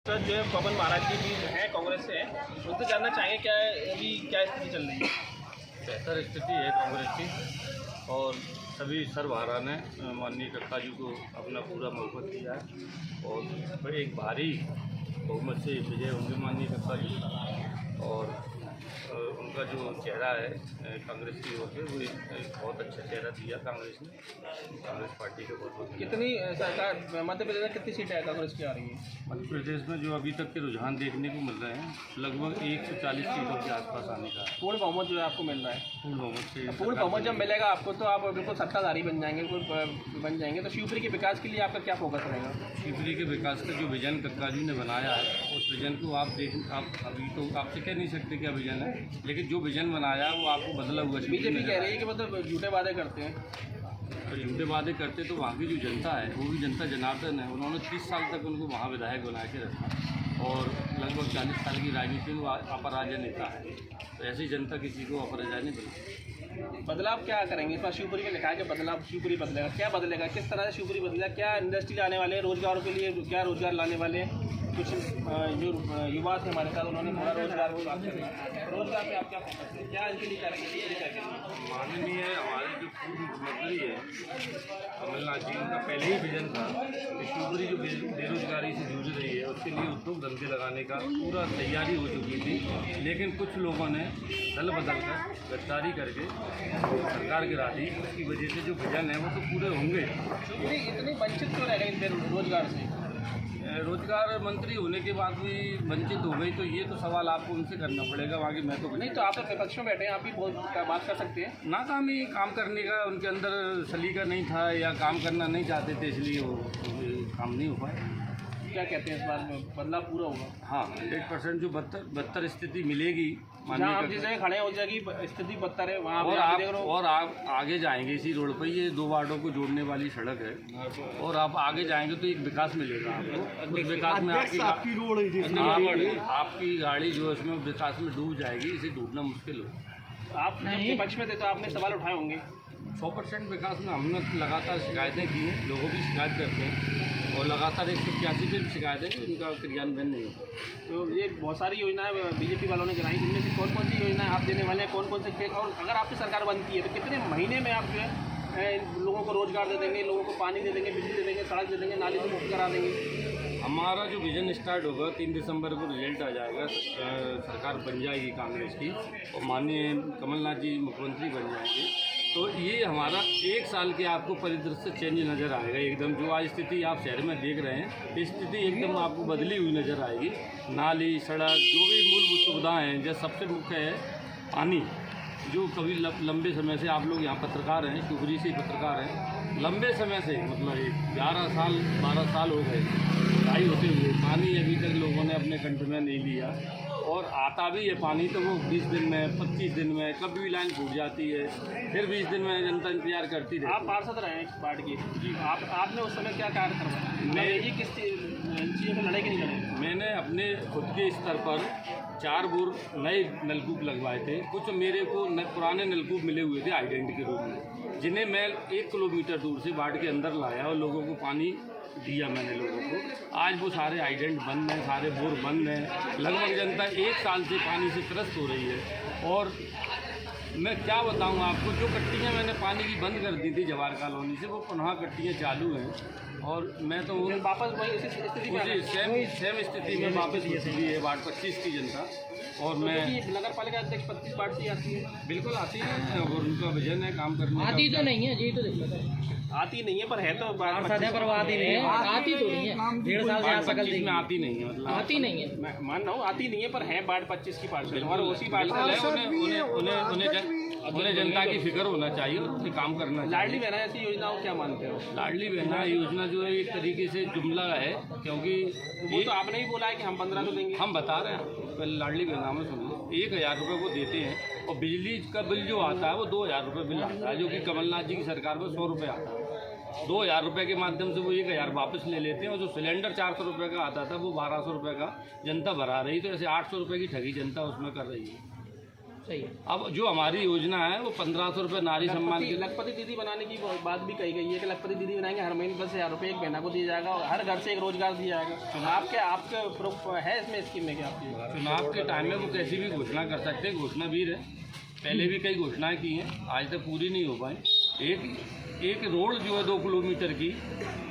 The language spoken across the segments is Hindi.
सर जो है पवन महाराज जी भी हैं कांग्रेस से हैं, उनसे जानना चाहेंगे क्या अभी क्या स्थिति चल रही है। बेहतर स्थिति है कांग्रेस की और सभी सर्वहारा ने माननीय कक्का जी को अपना पूरा मौका दिया है और एक भारी बहुमत से विजय होंगे माननीय कक्का जी। और उनका जो चेहरा है कांग्रेस की ओर से वो एक बहुत अच्छा चेहरा दिया कांग्रेस ने, कांग्रेस पार्टी के बहुत। कितनी सरकार मध्य प्रदेश में कितनी सीटें कांग्रेस की आ रही है? मध्य प्रदेश में जो अभी तक के रुझान देखने को मिल रहे हैं लगभग 140 सीटों के आसपास आने का है। पूर्ण बहुमत जो है आपको मिल रहा है? पूर्ण बहुमत से। पूर्ण बहुमत जब मिलेगा आपको तो आप बिल्कुल सत्ताधारी बन जाएंगे, बन जाएंगे। तो शिवपुरी के विकास के लिए आपका क्या फोकस रहेगा? शिवपुरी के विकास का जो विजन कक्का जी ने बनाया है उस विजन को आप अभी तो आपसे कह नहीं सकते क्या विजन है, लेकिन जो विजन बनाया है वो आपको बदला हुआ। बीजेपी कह रही है कि मतलब झूठे वादे करते हैं। तो झूठे वादे करते तो वहाँ की जो जनता है वो भी जनता जनार्दन है। उन्होंने 30 साल तक उनको वहाँ विधायक बना के रखा और लगभग 40 साल की राजनीति में अपराजय नेता है। तो ऐसी जनता किसी को अपराजय नहीं बना। बदलाव क्या करेंगे? इस बार शिवपुरी में लिखा है कि बदलाव शिवपुरी बदलेगा। क्या बदलेगा? किस तरह से शिवपुरी बदलेगा? क्या इंडस्ट्री लाने वाले, रोजगारों के लिए क्या रोजगार लाने वाले? कुछ जो युवा थे हमारे साथ उन्होंने थोड़ा रोजगार को बात करें। रोजगार पे आप क्या फोकस है? क्या इनके लिए करेंगे? माननीय हमारे जो पूर्व मुख्यमंत्री है कमलनाथ जी, उनका पहले ही विजन था कि शिवपुरी जो बेरोजगारी से जूझ रही है उसके लिए उद्योग धंधे लगाने का पूरा तैयारी हो चुकी थी। लेकिन कुछ लोगों ने दल बदल कर गद्दारी करके सरकार गिरा दी। उसकी वजह से जो विजन है वो तो पूरे होंगे। शिवपुरी इतनी वंचित क्यों रह गई रोजगार से? रोजगार मंत्री होने के बाद भी वंचित हो गई, तो ये तो सवाल आपको उनसे करना पड़ेगा। बाकी मैं तो नहीं, तो आप तो विपक्ष में बैठे हैं, आप भी बहुत बात कर सकते हैं। नाकामी काम करने का उनके अंदर सलीका नहीं था या काम करना नहीं चाहते थे, इसलिए वो काम नहीं हो पाए। क्या कहते हैं इस बार में बदलाव पूरा होगा? हाँ, 100% जो बदतर स्थिति मिलेगी जहाँ आप जिस जगह खड़े हैं उस जगह की स्थिति बदतर है वहाँ और आप आगे जाएंगे इसी रोड पर, ये 2 वार्डों को जोड़ने वाली सड़क है और आप आगे जाएंगे तो एक विकास मिलेगा आपको। उस विकास में आपकी गाड़ी जो है उसमें विकास में डूब जाएगी, इसे डूबना मुश्किल हो। आप विपक्ष में थे तो आपने सवाल उठाए होंगे। 100% विकास में हमने लगातार शिकायतें की हैं, लोगों की शिकायत करते हैं और लगातार 181 पे शिकायत है कि उनका क्रियान्वयन नहीं होता। तो ये बहुत सारी योजनाएं बीजेपी वालों ने गिनाई, इनमें से कौन कौन सी योजनाएं आप देने वाले हैं? कौन कौन से खेल, और अगर आपकी सरकार बनती है तो कितने महीने में आप जो है लोगों को रोजगार दे देंगे, लोगों को पानी दे देंगे, बिजली दे देंगे, सड़क दे देंगे, नाली से मुक्त करा देंगे? हमारा जो विजन स्टार्ट होगा 3 दिसंबर को रिजल्ट आ जाएगा, सरकार बन जाएगी कांग्रेस की और माननीय कमलनाथ जी मुख्यमंत्री बन जाएंगे। तो ये हमारा 1 साल के आपको परिदृश्य चेंज नज़र आएगा एकदम। जो आज स्थिति आप शहर में देख रहे हैं स्थिति एकदम आपको बदली हुई नज़र आएगी। नाली, सड़क, जो भी मूलभूत सुविधाएँ हैं, जैसे सबसे मुख्य है पानी, जो कभी लंबे समय से आप लोग यहाँ पत्रकार हैं, शिवपुरी से पत्रकार हैं, लंबे समय से मतलब 11 साल 12 साल हो गए ढाई होते हुए पानी अभी तक लोगों ने अपने कंठ में नहीं लिया। और आता भी है पानी तो वो 20 दिन में, 25 दिन में, कभी भी लाइन फूट जाती है, फिर 20 दिन में जनता इंतजार करती रही। आप पार्षद रहे हैं इस पार्टी की, आपने उस समय क्या कार्य करवाया? मैं ये किस चीज़ों पर लड़ाई की नहीं लड़ाई? मैंने अपने खुद के स्तर पर 4 बोर नए नलकूप लगवाए थे। कुछ मेरे को पुराने नलकूप मिले हुए थे आइडेंट के रूप में, जिन्हें मैं 1 किलोमीटर दूर से वार्ड के अंदर लाया और लोगों को पानी दिया मैंने लोगों को। आज वो सारे आइडेंट बंद हैं, सारे बोर बंद हैं। लगभग जनता 1 साल से पानी से त्रस्त हो रही है। और मैं क्या बताऊं आपको, जो कट्टियाँ मैंने पानी की बंद कर दी थी जवाहर कॉलोनी से, वो पुनः कट्टियाँ चालू हैं और मैं तो वापस वही उसी स्थिति में सेम स्थिति में वापस हुई है वार्ड 25 की जनता। और मैं नगर पालिका अध्यक्ष 25 वार्ड से आती है? बिल्कुल आती है और उनका विजन है काम करने आती तो नहीं है जी, तो आती नहीं है पर है तो पर आती नहीं है, आती तो नहीं है। 1.5 साल से सकल में आती नहीं है, मतलब आती नहीं है। मैं मान रहा हूँ आती नहीं है पर है वार्ड 25 की पार्षद और उसी पार्षद उन्हें जनता की फिक्र होना चाहिए और उन्हें काम करना चाहिए। लाडली बहना ऐसी योजनाओं क्या मानते हो? लाडली बहना योजना जो है एक तरीके से जुमला है, क्योंकि वो तो आपने ही बोला है कि हम 15 को देंगे। हम बता रहे हैं पहले लाडली बहना में सुन लो। 1000 रुपये वो देते हैं और बिजली का बिल जो आता है वो 2000 रुपये बिल आता है, जो कि कमलनाथ जी की सरकार में 100 रुपये आता है। 2000 रुपये के माध्यम से वो 1000 वापस ले लेते हैं और जो सिलेंडर 400 रुपये का आता था वो 1200 रुपये का जनता भरा रही। तो ऐसे 800 रुपये की ठगी जनता उसमें कर रही है। सही है। अब जो हमारी योजना है वो 1500 रुपये नारी सम्मान की। लखपति दीदी बनाने की बात भी कही गई है कि लखपति दीदी बनाएंगे, हर महीने 10,000 रुपये एक महीना को दिया जाएगा और हर घर से एक रोजगार दिया जाएगा। आपके प्रूफ है इसमें स्कीम में क्या आपकी? चुनाव के टाइम में वो कैसी भी घोषणा कर सकते हैं, घोषणावीर है, पहले भी कई घोषणाएं की हैं, आज तक पूरी नहीं हो पाई। एक रोड जो है 2 किलोमीटर की,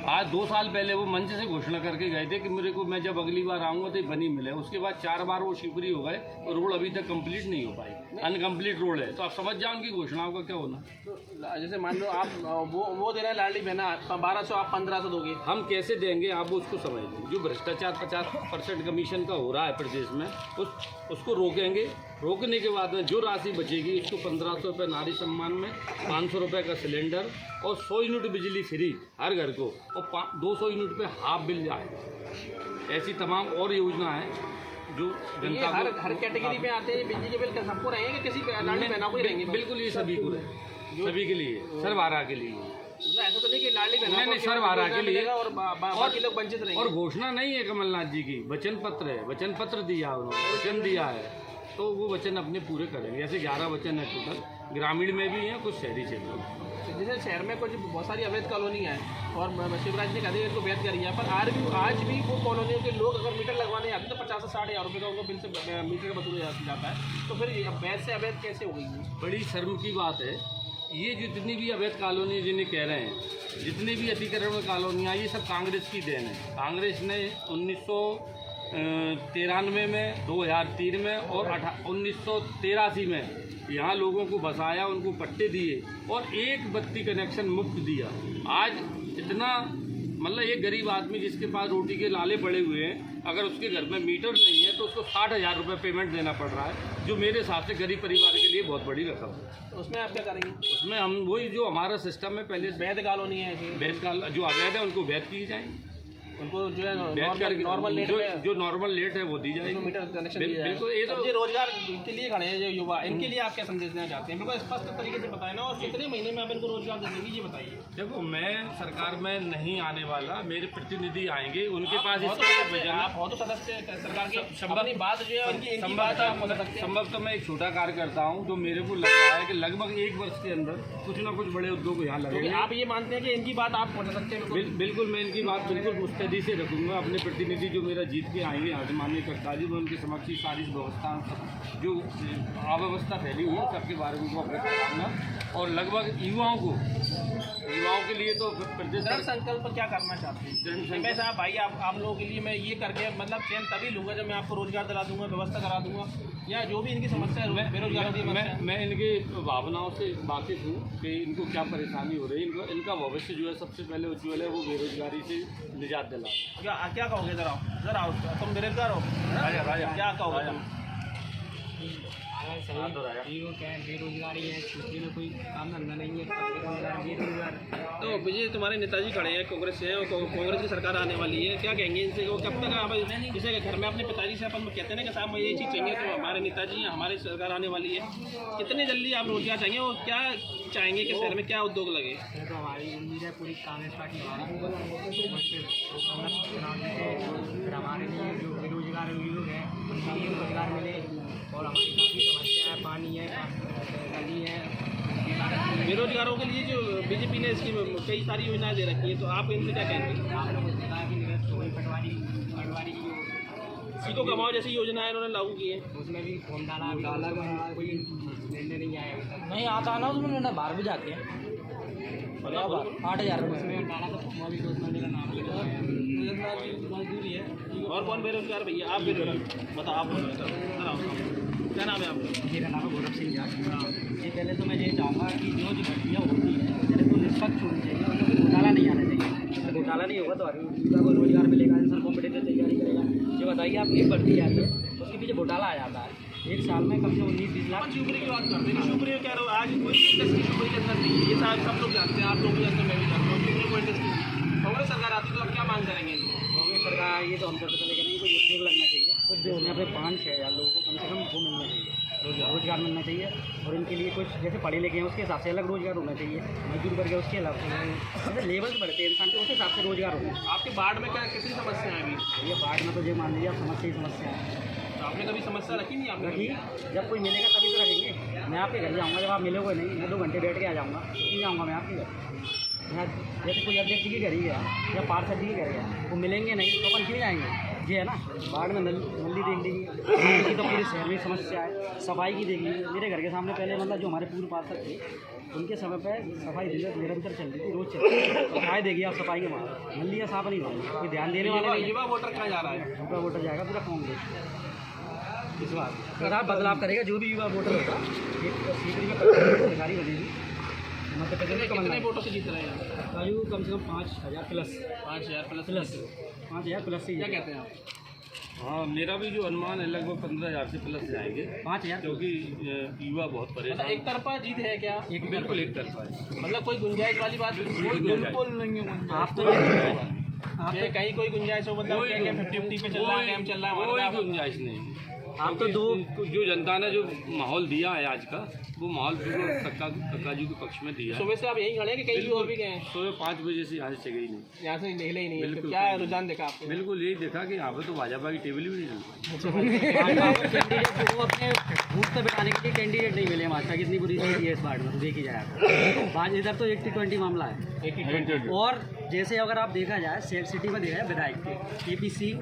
आज 2 साल पहले वो मंच से घोषणा करके गए थे कि मेरे को मैं जब अगली बार आऊँगा तो बनी मिले। उसके बाद 4 बार वो शिवपुरी हो गए और रोड अभी तक कंप्लीट नहीं हो पाई, अनकम्प्लीट रोड है। तो आप समझ जाओ उनकी घोषणाओं का क्या होना। तो जैसे मान लो आप वो दे रहे हैं लाडली बहना 1200, आप 1500 दोगे, हम कैसे देंगे आप वो उसको समझ लें। जो भ्रष्टाचार 50% कमीशन का हो रहा है प्रदेश में, उसको रोकेंगे। रोकने के बाद में जो राशि बचेगी इसको 1500 रुपये नारी सम्मान में, 500 रुपये का सिलेंडर और 100 यूनिट बिजली फ्री हर घर को, और 200 यूनिट पे हाफ बिल जाए। ऐसी तमाम और योजना है जो जनता हर कैटेगरी में आते हैं। बिजली के बिल सबको रहेंगे कि किसी लाडली बहना को ही रहेंगे? बिल्कुल, ये सभी को है, सभी के लिए, सर्वहारा के लिए। मतलब ऐसा तो नहीं कि लाडली बहना नहीं, सर्वहारा के लिए और बाकी लोग वंचित रहेंगे। और घोषणा नहीं है कमलनाथ जी की, वचन पत्र है, वचन पत्र दिया उन्होंने, वचन दिया है, तो वो वचन अपने पूरे करेंगे। ऐसे 11 वचन है टोटल, ग्रामीण में भी हैं, कुछ शहरी क्षेत्रों में। जैसे शहर में कुछ बहुत सारी अवैध कॉलोनी है और शिवराज ने कहा इसको वैध करी है, पर आज भी वो कॉलोनियों के लोग अगर मीटर लगवाने आते हैं तो 50 से 60 हज़ार रुपये का उनको बिल से मीटर वसूला जाता है। तो फिर वैध से अवैध कैसे हो गई? बड़ी शर्म की बात है। ये जितनी भी अवैध कॉलोनी जिन्हें कह रहे हैं, जितनी भी अतिक्रमण कॉलोनियाँ, ये सब कांग्रेस की देन है। कांग्रेस ने 1993 में, 2003 में और 1983 में यहाँ लोगों को बसाया, उनको पट्टे दिए और एक बत्ती कनेक्शन मुफ्त दिया। आज इतना मतलब एक गरीब आदमी जिसके पास रोटी के लाले पड़े हुए हैं, अगर उसके घर में मीटर नहीं है तो उसको 60,000 रुपये पेमेंट देना पड़ रहा है, जो मेरे हिसाब से गरीब परिवार के लिए बहुत बड़ी रकम है। तो उसमें आप क्या करेंगे? उसमें हम वही जो हमारा सिस्टम है पहले वैध कॉलोनी है, जो अवैध है उनको वैध की जाए, उनको जो है नॉर्मल लेट जो नॉर्मल लेट है वो दी जाएगी, मीटर कनेक्शन। बिल्कुल। ये तो रोजगार के लिए खड़े हैं जो युवा, इनके लिए आप क्या संदेश देना चाहते हैं? बिल्कुल स्पष्ट तरीके से बताएं ना, और कितने महीने में आप इनको रोजगार दे देंगे ये बताइए। देखो, मैं सरकार में नहीं आने वाला, मेरे प्रतिनिधि आएंगे, उनके पास आप हो तो सदस्य सरकार की अपनी बात जो है उनकी बात आप बोल सकते हैं। संभव तो मैं एक छोटा कार्य करता हूँ जो मेरे को लग रहा है कि लगभग 1 वर्ष के अंदर कुछ ना कुछ बड़े उद्योग यहाँ लगेंगे। आप ये मानते हैं कि इनकी बात आप पहुँचा सकते हैं? बिल्कुल, मैं इनकी बात बिल्कुल मुस्तैदी से रखूँगा। अपने प्रतिनिधि जो मेरा जीत के आएंगे यहाँ से, माननीय कक्काजी, मैं उनके समक्ष ही सारी व्यवस्था, जो अव्यवस्था फैली हुई है सबके बारे में उनको अवगत कराऊंगा। और लगभग युवाओं के लिए तो प्रदेश दृढ़ संकल्प क्या करना चाहते हैं? मैं साहब भाई आप लोगों के लिए मैं ये करके मतलब चैन तभी लूँगा जब मैं आपको रोजगार दिला दूंगा, व्यवस्था करा दूंगा, या जो भी इनकी समस्या है बेरोजगारों की। मैं इनकी भावनाओं से वाकिफ हूँ कि इनको क्या परेशानी हो रही है। इनका भविष्य जो है सबसे पहले उज्ज्वल है, वो बेरोजगारी से निजात दिला। क्या कहोगे? जरा तुम बेरोजगार हो, क्या कहोगे तुम? बेरोजगारी है, छुट्टी में कोई काम धंधा नहीं है, बेरोजगार। तो विजय तुम्हारे नेताजी खड़े हैं, कांग्रेस से हैं और कांग्रेस की सरकार आने वाली है, क्या कहेंगे इनसे? वो कब तक आप जैसे घर में अपने पिताजी से अपन कहते हैं ना कि साहब ये चीज़ चाहिए, तो हमारे नेताजी हैं, हमारी सरकार आने वाली है, कितने जल्दी आप रोजगार चाहेंगे और क्या चाहेंगे कि शहर में क्या उद्योग लगे? तो हमारी उम्मीद है पूरी कांग्रेस पार्टी हमारी, फिर हमारे लिए जो बेरोजगार लोग हैं उनके लिए रोजगार मिले, और हमारी काफ़ी समस्या है, पानी है, गली है। बेरोजगारों के लिए जो बीजेपी ने इसकी कई सारी योजनाएं दे रखी है, तो आप इनसे क्या कहेंगे? आपने मुझे कहा कि पटवारी की जो सीखो कमाओ जैसी योजनाएं इन्होंने लागू की है, उसमें भी फॉर्म डाला कोई निर्णय नहीं आया अभी तक। नहीं आता ना, उसमें निर्णय बाहर भी जाते हैं। 8,000 रुपये में डाला, तो अभी 2 महीने का नाम मजदूरी है। और कौन बेरोजगार भैया? आप बेरोजगार बताओ, आप क्या नाम है आपका? मेरा नाम है गौरव सिंह जाट। जी, पहले तो मैं ये चाहूँगा कि जो भर्तियाँ होती हैं पहले तो निष्पक्ष होनी चाहिए, उनमें कोई घोटाला नहीं आना चाहिए। अगर घोटाला नहीं होगा तो आदमी को रोजगार मिलेगा, इंसान कॉम्पिटेटिव तैयारी करेगा। ये बताइए, आप एक भर्ती आ रही है, उसके पीछे घोटाला आ जाता है, 1 साल में कम से 19-20 लाख। शिवपुरी की बात करते हैं, शिवपुरी कह रहे हो आज कोई इंडस्ट्री शिवपुरी के अंदर नहीं है, ये सब लोग जानते हैं, आप लोग भी जानते हैं, मैं भी जानता हूँ। शिवपुरी कोई इंडस्ट्री कांग्रेस सरकार आती तो आप क्या मांग करेंगे? कांग्रेस सरकार ये तो हम करते चले गए नहीं, कोई उद्योग लगना चाहिए, उद्योग यहाँ पे 5-6 हज़ार लोगों को कम से कम वो मिलना चाहिए, रोजगार मिलना चाहिए। और इनके लिए कुछ जैसे पढ़े लिखे हैं उसके हिसाब से अलग रोजगार होना चाहिए, मजदूर वर्ग है उसके अलावा जैसे लेवल बढ़ते हैं इंसान के, उस हिसाब से रोजगार होना है। आपके बाढ़ में क्या कितनी समस्या है अभी? ये बाढ़ में तो जो मान लीजिए आप समस्या ही समस्या है, तो आपने कभी समस्या रखी नहीं आपने रखी, जब कोई मिलेगा तभी तो रखेंगे। मैं आपके घर जाऊँगा, जब आप मिलोगे नहीं, मैं 2 घंटे बैठ के आ जाऊँगा, नहीं जाऊँगा मैं आपके घर। मैं जैसे कोई अध्यक्ष के घर ही गया या पार्षद जी के घर गया, वो मिलेंगे नहीं तो अपन क्यों जाएंगे? ये है ना, बाढ़ में नली देख लीजिए, की तो पूरे शहर में समस्या है। सफाई की देख लीजिए, मेरे घर के सामने पहले मतलब जो हमारे पूर्व पार्षद थे, उनके समय पे सफाई निरंतर चल रही थी, रोज चल रही थी। सफाई देखिए आप, सफाई के मामले नलियाँ साफ नहीं हो रही, कोई ध्यान देने वाले नहीं। युवा वोटर कहाँ जा रहा है? युवा वोटर जाएगा पूरा कांग्रेस इस बार। अगर आप बदलाव करेगा, जो भी युवा वोटर होगा, एक सीकरी में सरकारी बनेगी। मध्य प्रदेश में कितने वोटों से जीत रहे हैं? आयु कम से कम 5000 प्लस 5000 प्लस 5000 प्लस ही। क्या कहते हैं आप? हाँ, मेरा भी जो अनुमान है लगभग 15,000 से प्लस जाएंगे, 5000 क्योंकि युवा बहुत मतलब परेशान। एक तरफा जीत है क्या? बिल्कुल एक तरफा है, मतलब कोई गुंजाइश वाली बात बिल्कुल नहीं है। आप तो ये कहीं कोई गुंजाइश हो, मतलब क्या 50-50 पे चल रहा है, कैम चल रहा है कोई हमारा? गुंजाइश नहीं। आप तो दो जो जनता ने जो माहौल दिया है आज का, वो माहौल बिल्कुल तक्काजू के पक्ष में दिया है। सुबह से आप यहीं खड़े हैं कि कहीं भी और भी गए हैं? सुबह 5 बजे से यहाँ से चले ही नहीं, यहाँ से निकले ही नहीं है। तो बिल्कुल। क्या रुझान देखा आपने? बिल्कुल यही देखा कि यहाँ पे तो भाजपा की टेबल भी नहीं चल पाई। कैंडिडेट को अपने बूथ पे बैठाने के लिए कैंडिडेट नहीं मिले। भाजपा की इतनी बुरी स्थिति है इस बार में, तो देखी जाए आज इधर तो 80-20 मामला है। और जैसे अगर आप देखा जाए सिटी में देखा जाए विधायक के KPC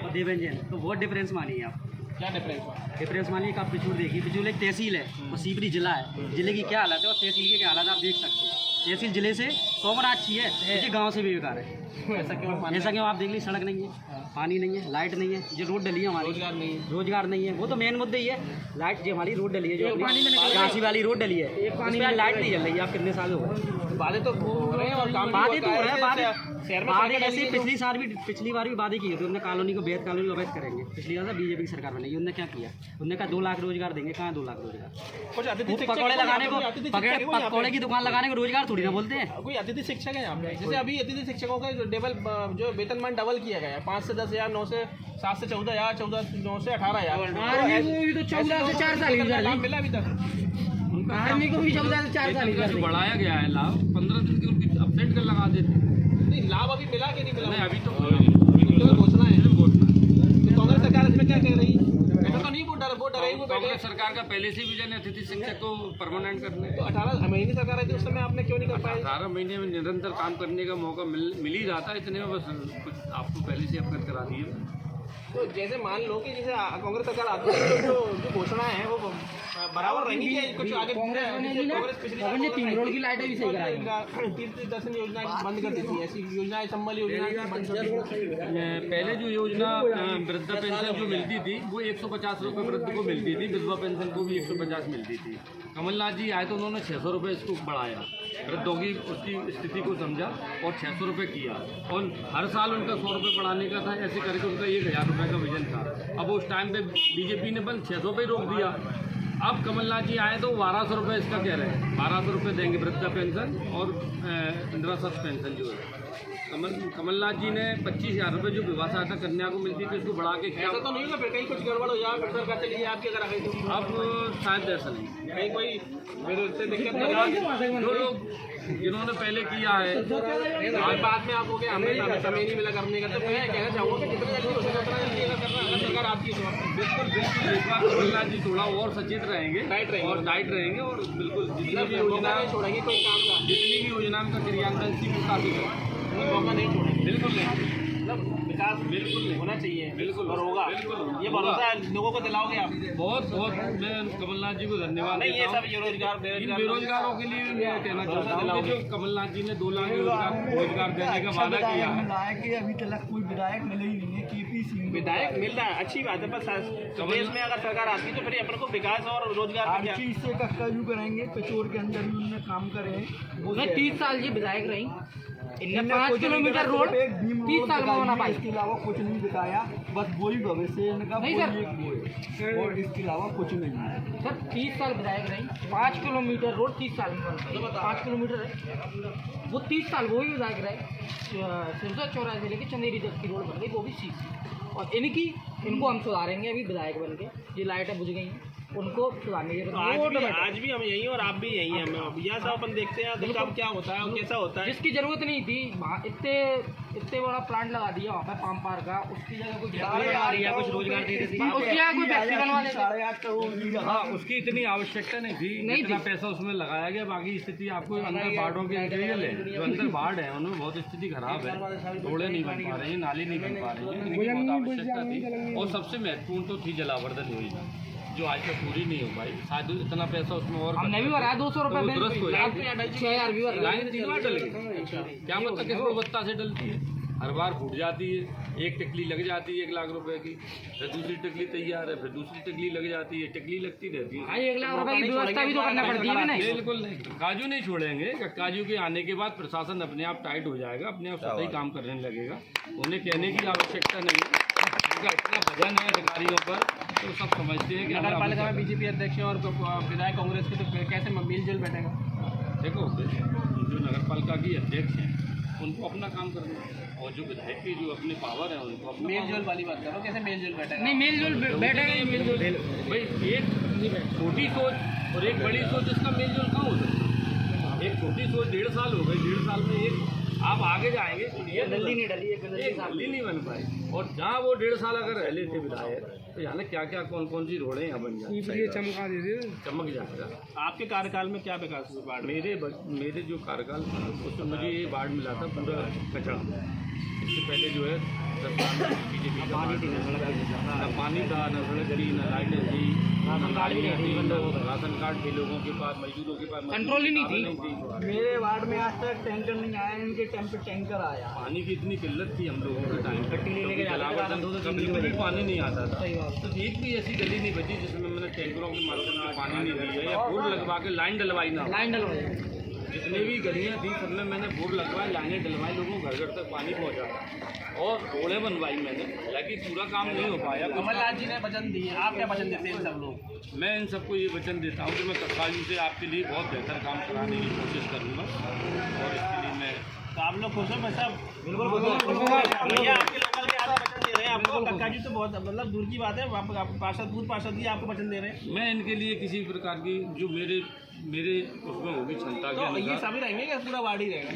और देवेंद्र जैन, तो बहुत डिफरेंस मानिए आप। क्या डिफरेंस मानिए कि आप पिछूर देखिए, पिछूर एक तहसील है और सीपरी जिला है। जिले की क्या हालत है और तहसील के क्या हालत है आप देख सकते हैं। तहसील जिले से 100 गुना अच्छी है, क्योंकि गाँव से भी बेकार है। ऐसा क्यों आप देख लीजिए, सड़क नहीं है, पानी नहीं है, लाइट नहीं है, जो रोड डली है हमारी, रोजगार नहीं है। वो तो मेन मुद्दा ही है, लाइट जो हमारी रोड डली है, जो झांसी वाली रोड डली है, पानी में लाइट नहीं चल रही है। आप कितने साल हो गए? बातें तो हो रहे हैं और काम बातें तो हो रहे हैं, शहर में बातें ऐसे पिछली बार भी वादे किए थे। उन्होंने कॉलोनी को कॉलोनी को अवैध करेंगे। पिछली बार बीजेपी की सरकार बनेगी, उन्होंने क्या किया? उन्होंने कहा 2 लाख रोजगार देंगे। कहाँ 2 लाख रोजगार? कुछ अतिथि शिक्षक पकौड़े लगाने को, पकौड़े की दुकान लगाने को रोजगार थोड़ी ना बोलते हैं। कोई अतिथि शिक्षक है यहाँ पे? जैसे अभी अतिथि शिक्षकों का जो वेतनमान डबल किया गया है, 5 से 10,000, 9 से 7 से 14,000, 9 से 18,000। तो 14 से 4 साल मिला अभी तक आर्मी को भी 14 से 4 साल जो बढ़ाया गया है लाभ, 15 दिन की उनकी अपडेट कर लगा देते। नहीं, लाभ अभी मिला कि नहीं मिला? नहीं, अभी तो घोषणा है। तो कांग्रेस सरकार इसमें क्या कह रही है? ऐसा तो नहीं वोट डरेगी वो कांग्रेस सरकार का पहले से विजन है अतिथि शिक्षक को परमानेंट करने। तो 18 महीने सरकार आई थी, उस समय आपने क्यों नहीं कर पाए? 18 महीने में निरंतर काम करने का मौका मिल ही रहा था, इतने में बस कुछ आपको पहले से अवगत करा दिए। तो जैसे मान लो कि जैसे कांग्रेस सरकार आती है, तो जो घोषणाएं हैं वो बराबर रहेंगी क्या? कुछ आगे कांग्रेस पिछली 3 रोड की लाइटें भी सही कराई। तीर्थ दर्शन योजना बंद कर दी थी, ऐसी योजनाएं, संबल योजना बंद कर दी थी। पहले जो योजना वृद्धा पेंशन जो मिलती थी वो 150 रुपये वृद्ध को मिलती थी, विधवा पेंशन को भी 150 मिलती थी। कमलनाथ जी आए तो उन्होंने 600 रुपये इसको बढ़ाया, वृद्धों की उसकी स्थिति को समझा और 600 रुपये किया। और हर साल उनका 100 रुपये बढ़ाने का था, ऐसे करके उनका 1000 रुपये का विजन था। अब उस टाइम पे बीजेपी ने बस 600 पे रोक दिया। अब कमलनाथ जी आए तो 1200 रुपये इसका कह रहे हैं, 1200 रुपये देंगे वृद्धा पेंशन और इंदिरा सस्ता पेंशन जो है। कमलनाथ जी ने 25,000 रुपये जो विवाह सहायता कन्या को मिलती थी उसको बढ़ा के क्या? ऐसा तो नहीं होगा फिर कहीं कुछ गड़बड़ हो जाए, फिर सरकार चली जाए आपके अगर आ गई तो? अब शायद ऐसा नहीं, कहीं कोई से दिक्कत जो लोग जिन्होंने पहले किया है आज बाद में आप हो गया, हमें समय नहीं मिला करने का। तो मैं कहना चाहूँगा कि जितना जल्दी हो सके उतना जल्दी अगर करना, अगर सरकार आपकी है तो बिल्कुल एक बार कमलनाथ जी थोड़ा और सचेत रहेंगे, डाइट रहेंगे और बिल्कुल जितनी भी योजना छोड़ेंगे कोई काम का, जितनी भी योजना का क्रियान्वयन की मुताबिक है, मौका नहीं छोड़ेंगे। बिल्कुल नहीं, मतलब विकास बिल्कुल नहीं होना चाहिए, बिल्कुल और होगा, बिल्कुल ये भरोसा लोगों को दिलाओगे आप? बहुत मैं कमलनाथ जी को धन्यवाद नहीं, ये देता सब हूं। इन बेरोजगारों के लिए मैं कहना चाहता हूँ कि जो कमलनाथ जी ने 2 लाख रोजगार देने का वादा किया है, अभी तक कोई विधायक मिले ही नहीं है। KPC विधायक मिल रहा है, अच्छी बात है, पर प्रदेश में अगर सरकार आती है तो फिर अपन को विकास और रोजगार हर चीज से कक्काजू कराएंगे। पिछोर के अंदर भी उन्होंने काम करे हैं। 30 साल ये विधायक रही, इनने 5 किलोमीटर रोड 30 साल में बना पाई। इसके अलावा कुछ नहीं दिखाया, बस वही भविष्य इनका नहीं सर, और इसके अलावा कुछ नहीं है सर। 30 साल विधायक रही, 5 किलोमीटर रोड 30 साल में बना, 5 किलोमीटर है वो 30 साल वो ही विधायक रहे। सिरसा चौराहा जिले की चंदेरी तक की रोड बन गई, वो भी सीधी। और इनको हम सुधारेंगे अभी विधायक बन के। ये लाइटें बुझ गई हैं, उनको सुधारने की तो आज भी हम यही और आप भी यही हैं। यह सब अपन देखते हैं तो कब क्या होता है और कैसा होता है। जिसकी जरूरत नहीं थी वहाँ इतने बड़ा प्लांट लगा दिया वहाँ पे पाम पार का, उसकी जगह कुछ कुछ रोजगार दे देती, उसकी जगह कोई फैक्ट्री बनवा देती। हाँ, उसकी इतनी आवश्यकता नहीं थी, इतना पैसा उसमें लगाया गया। बाकी स्थिति आपको अंदर बाढ़ों के मटेरियल है, जो अंदर बाढ़ है उनमें बहुत स्थिति खराब है, रोड़े नहीं बन पा रही हैं, नाली नहीं बन पा रही है, इनकी बहुत आवश्यकता थी। और सबसे महत्वपूर्ण तो थी जलावर्धन योजना, जो आज तक पूरी नहीं हो पाई। शायद इतना पैसा उसमें और हमने भी भरा 200 रुपये दुरुस्त हो जाए, 6000 भी भरा। लाइन 3 बार डल गई, क्या मतलब किसको बत्ता से डलती है, हर बार फूट जाती है। एक टिकली लग जाती है 1 लाख रुपए की, फिर दूसरी टिकली तैयार है, फिर दूसरी टिकली लग जाती है, टिकली लगती रहती है। 1 लाख रुपए की व्यवस्था भी तो करना पड़ती है। नहीं बिल्कुल नहीं, काजू नहीं छोड़ेंगे। काजू के आने के बाद प्रशासन अपने आप टाइट हो जाएगा, अपने आप स्वतः ही काम करने लगेगा, उन्हें कहने की आवश्यकता नहीं है। उनका इतना वजन है अधिकारियों पर, तो सब समझते हैं कि नगर पालिका में बीजेपी अध्यक्ष हैं और विधायक कांग्रेस के, तो कैसे मिलजुल बैठेगा। देखो, जो नगर पालिका की अध्यक्ष हैं उनको अपना काम करना है, और जो विधायक की जो अपने पावर है उनको अपना मेलजोल वाली बात करो, कैसे मेलजोल बैठेगा। नहीं मेलजोल बैठेगा, भाई एक छोटी सोच और एक बड़ी सोच, इसका मेलजोल कहाँ हो सकता है। एक छोटी सोच 1.5 साल हो गए, 1.5 साल में एक आप आगे जाएंगे तो ये गली नहीं डली, एक गली नहीं बन पाई। और जहाँ वो 1.5 साल अगर रह लेते विधायक, तो यहाँ क्या क्या कौन कौन सी रोडें यहाँ बन जाती, चमका दीजिए, चमक जाएगा। आपके कार्यकाल में क्या विकास हुआ बाढ़ में। मेरे जो कार्यकाल था उसमें मुझे ये बाढ़ मिला था पूरा कचरा। इससे पहले जो है 10 साल में बीजेपी का न पानी था, न सड़क थी, न लाइटें थी, राशन कार्ड भी नहीं थी, राशन कार्ड थे लोगों के पास, मजदूरों के पास कंट्रोल ही नहीं थी। मेरे वार्ड में आज तक टैंकर नहीं आया, इनके टाइम पे टैंकर आया। पानी की इतनी किल्लत थी हम लोगों के टाइम गट्टी ले लेके जाते थे, बिल्कुल भी पानी नहीं आता था। सही बात। तो एक भी ऐसी गली नहीं बची जिसमें मैंने टैंकरों के माध्यम से पानी नहीं दिया है या बोर्ड लगवा के लाइन डलवाई ना। लाइन डलवाई, जितनी भी गलियाँ थी सब में मैंने बोर्ड लगवाए, लाइनें डलवाई, लोगों को घर घर तक पानी पहुँचाया और रोडें बनवाई मैंने। हालांकि पूरा काम नहीं हो पाया। कमलनाथ जी ने वचन दिए, आप क्या वचन देते हैं सब लोग। मैं इन सबको ये वचन देता हूँ कि मैं तत्काल से आपके लिए बहुत बेहतर काम कराने की कोशिश करूँगा, और इसके लिए मैं तो आप लोग खुश हो। मैं सब बिल्कुल भैया आपके लोकल के आप वचन दे रहे हैं। आपको कक्का जी तो बहुत मतलब दूर की बात है, पार्षद पार्षद जी आपको वचन दे रहे हैं। मैं इनके लिए किसी प्रकार की जो मेरे उसमें होगी क्षमता के तो ये अनुसार सभी रहेंगे क्या पूरा वार्ड ही रहेगा।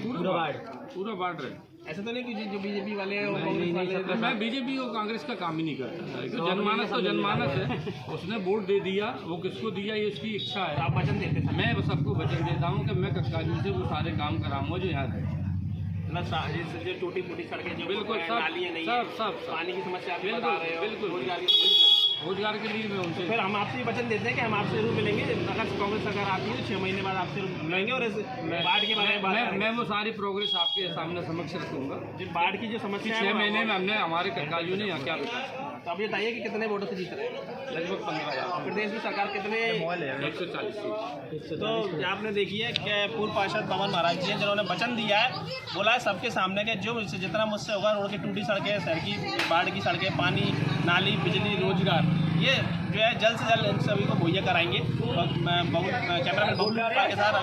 पूरा बाढ़ रहे। ऐसा तो नहीं कि जो बीजेपी वाले और कांग्रेस वाले। मैं बीजेपी और कांग्रेस का काम ही नहीं करता। तो जनमानस तो जनमानस है, उसने वोट दे दिया, वो किसको दिया ये उसकी इच्छा है। आप वचन देते थे। मैं सबको वचन देता हूँ कि मैं कक्काजी से वो सारे काम कराऊंगा जो यहाँ है। मतलब जो टूटी फूटी सड़कें जो बिल्कुल नालियाँ नहीं है, सब पानी की समस्या आप बिल्कुल बता रहे हो, बिल्कुल रोजगार के लिए मैं उनसे फिर हम आपसे वचन देते हैं कि हम आपसे जरूर मिलेंगे। अगर कांग्रेस सरकार आती है तो 6 महीने बाद आपसे मिलेंगे और इस बाढ़ के बारे में बात मैं वो सारी प्रोग्रेस आपके सामने समक्ष रखूंगा। जो बाढ़ की जो समस्या 6 है महीने में हमने हमारे कक्काजी ने यहाँ क्या विकास। तो आप ये बताइए कि कितने वोटों से जीत रहे हैं। लगभग 15,000 प्रदेश की सरकार कितने 140 सीट। तो आपने देखी है कि पूर्व पार्षद पवन महाराज जी हैं जिन्होंने वचन दिया है, बोला है सबके सामने के जो जितना मुझसे होगा रोड की टूटी सड़कें, शहर की बाढ़ की सड़कें, पानी, नाली, बिजली, रोजगार, ये जो है जल्द से जल्द इन सभी को मुहैया कराएंगे। और कैमरा मैन बहुत के साथ